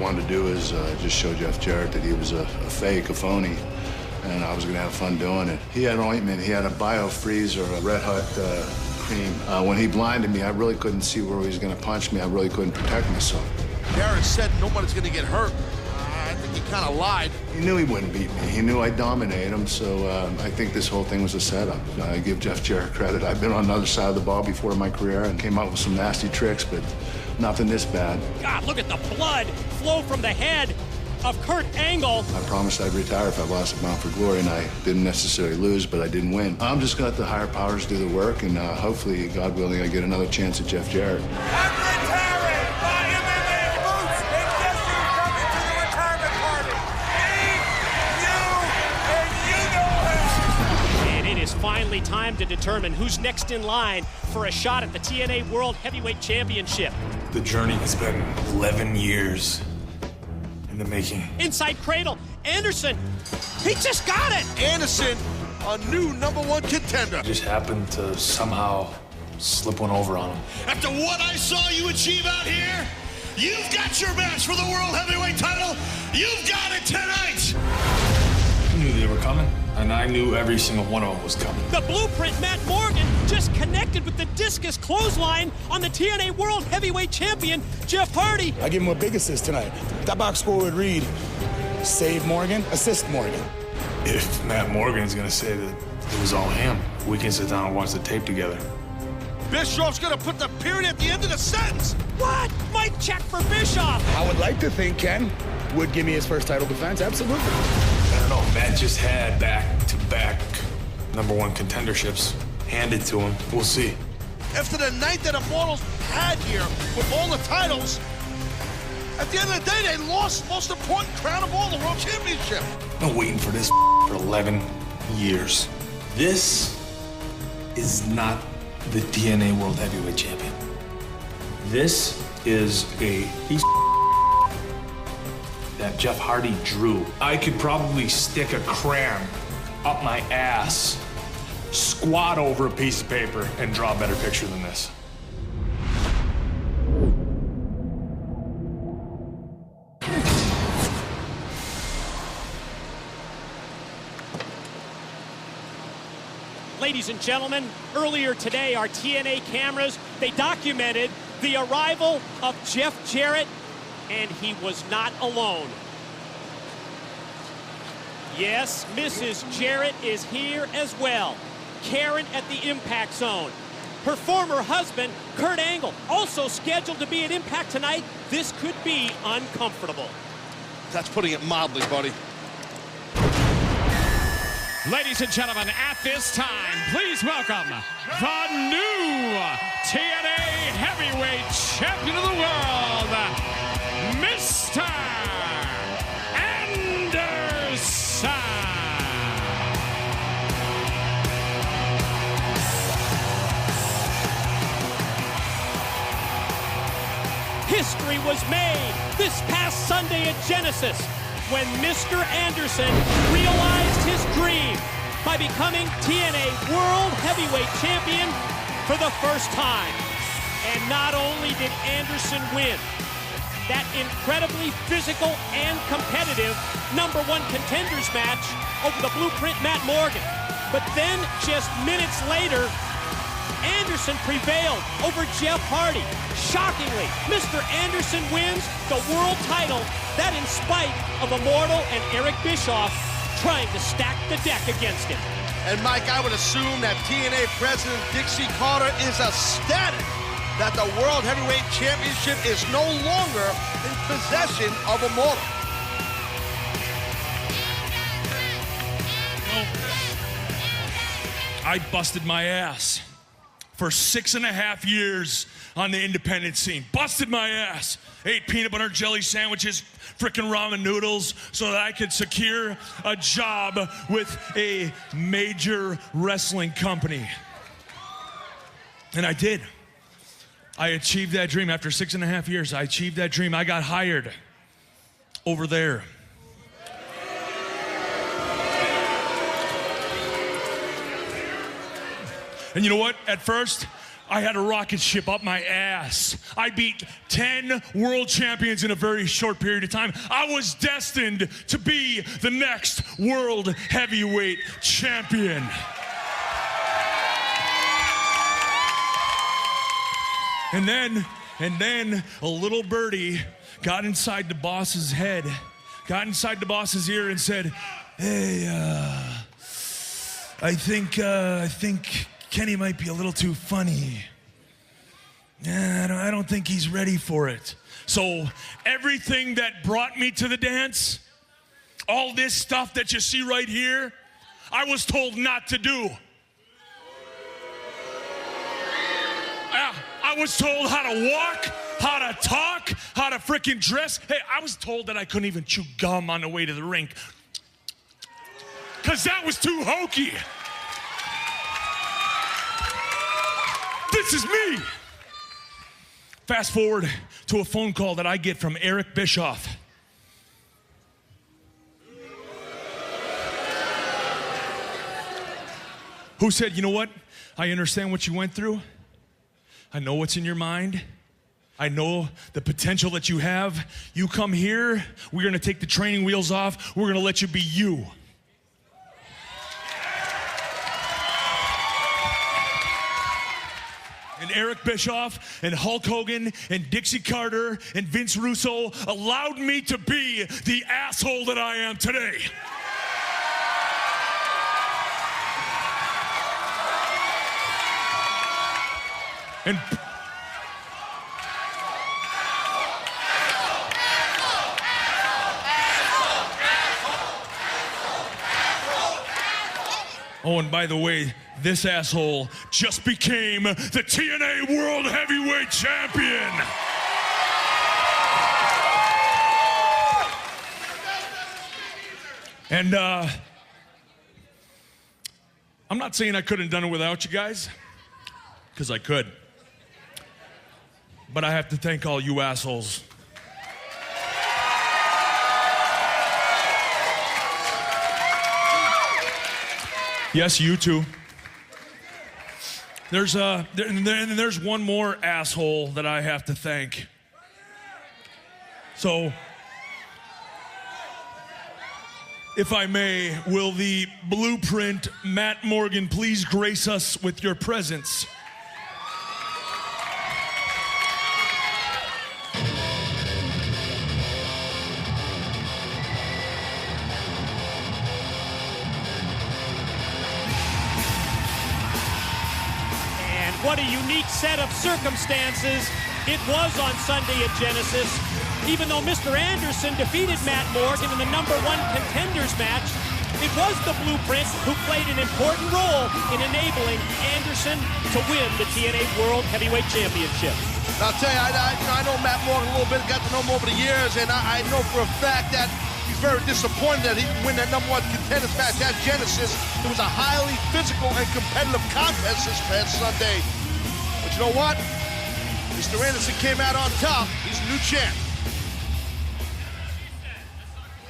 wanted to do is just show Jeff Jarrett that he was a fake, a phony, and I was going to have fun doing it. He had ointment. He had a biofreeze or a Red Hot cream. When he blinded me, I really couldn't see where he was going to punch me. I really couldn't protect myself. Jarrett said nobody's going to get hurt. I think he kind of lied. He knew he wouldn't beat me. He knew I'd dominate him, so I think this whole thing was a setup. I give Jeff Jarrett credit. I've been on the other side of the ball before in my career and came up with some nasty tricks, but nothing this bad. God, look at the blood flow from the head of Kurt Angle. I promised I'd retire if I lost a Bound for Glory, and I didn't necessarily lose, but I didn't win. I'm just going to let the higher powers do the work, and hopefully, God willing, I get another chance at Jeff Jarrett. I'm retiring! My MMA boots and guess who's coming to the retirement party? Me, you, and you know him! And it is finally time to determine who's next in line for a shot at the TNA World Heavyweight Championship. The journey has been 11 years in the making. Inside cradle, Anderson, he just got it! Anderson, a new #1 contender. Just happened to somehow slip one over on him. After what I saw you achieve out here, you've got your match for the World Heavyweight title. You've got it tonight. I knew they were coming, and I knew every single one of them was coming. The blueprint, Matt Morgan, just connected with the discus clothesline on the TNA World Heavyweight Champion, Jeff Hardy. I give him a big assist tonight. That box score would read, save Morgan, assist Morgan. If Matt Morgan's gonna say that it was all him, we can sit down and watch the tape together. Bischoff's going to put the period at the end of the sentence. What? Mic check for Bischoff. I would like to think Ken would give me his first title defense, absolutely. I don't know, Matt just had back-to-back #1 contenderships handed to him. We'll see. After the night that Immortals had here with all the titles, at the end of the day, they lost the most important crown of all, the World Championship. I've been waiting for this for 11 years. This is not the TNA World Heavyweight Champion. This is a piece that Jeff Hardy drew. I could probably stick a crayon up my ass, squat over a piece of paper, and draw a better picture than this. Ladies and gentlemen, earlier today, our TNA cameras, they documented the arrival of Jeff Jarrett, and he was not alone. Yes, Mrs. Jarrett is here as well. Karen at the Impact Zone. Her former husband, Kurt Angle, also scheduled to be at Impact tonight. This could be uncomfortable. That's putting it mildly, buddy. Ladies and gentlemen, at this time, please welcome the new TNA Heavyweight Champion of the World, Mr. Anderson. History was made this past Sunday at Genesis when Mr. Anderson realized his dream by becoming TNA World Heavyweight Champion for the first time. And not only did Anderson win that incredibly physical and competitive #1 contenders match over the blueprint Matt Morgan, but then just minutes later, Anderson prevailed over Jeff Hardy. Shockingly, Mr. Anderson wins the world title, that in spite of Immortal and Eric Bischoff trying to stack the deck against him. And Mike, I would assume that TNA President Dixie Carter is ecstatic that the World Heavyweight Championship is no longer in possession of Immortal. I busted my ass for 6.5 years on the independent scene. Busted my ass. Ate peanut butter jelly sandwiches, frickin' ramen noodles, so that I could secure a job with a major wrestling company. And I did. I achieved that dream. After 6.5 years, I achieved that dream. I got hired over there. And you know what? At first, I had a rocket ship up my ass. I beat 10 world champions in a very short period of time. I was destined to be the next world heavyweight champion. And then a little birdie got inside the boss's head, got inside the boss's ear and said, hey, I think Kenny might be a little too funny. I don't think he's ready for it. So everything that brought me to the dance, all this stuff that you see right here, I was told not to do. I was told how to walk, how to talk, how to freaking dress. Hey, I was told that I couldn't even chew gum on the way to the rink because that was too hokey. This is me. Fast forward to a phone call that I get from Eric Bischoff. Who said, you know what? I understand what you went through. I know what's in your mind. I know the potential that you have. You come here, we're gonna take the training wheels off. We're gonna let you be you. And Eric Bischoff and Hulk Hogan and Dixie Carter and Vince Russo allowed me to be the asshole that I am today. And oh, and by the way, this asshole just became the TNA World Heavyweight Champion. And I'm not saying I couldn't have done it without you guys, because I could. But I have to thank all you assholes. Yes, you too. There's one more asshole that I have to thank. So, if I may, will the Blueprint Matt Morgan please grace us with your presence? What a unique set of circumstances it was on Sunday at Genesis. Even though Mr. Anderson defeated Matt Morgan in the #1 contenders match, it was the Blueprint who played an important role in enabling Anderson to win the TNA World Heavyweight Championship. I'll tell you, I know Matt Morgan a little bit, got to know him over the years, and I know for a fact that he's very disappointed that he didn't win that #1 contenders match at Genesis. It was a highly physical and competitive contest this past Sunday. But you know what? Mr. Anderson came out on top. He's a new champ.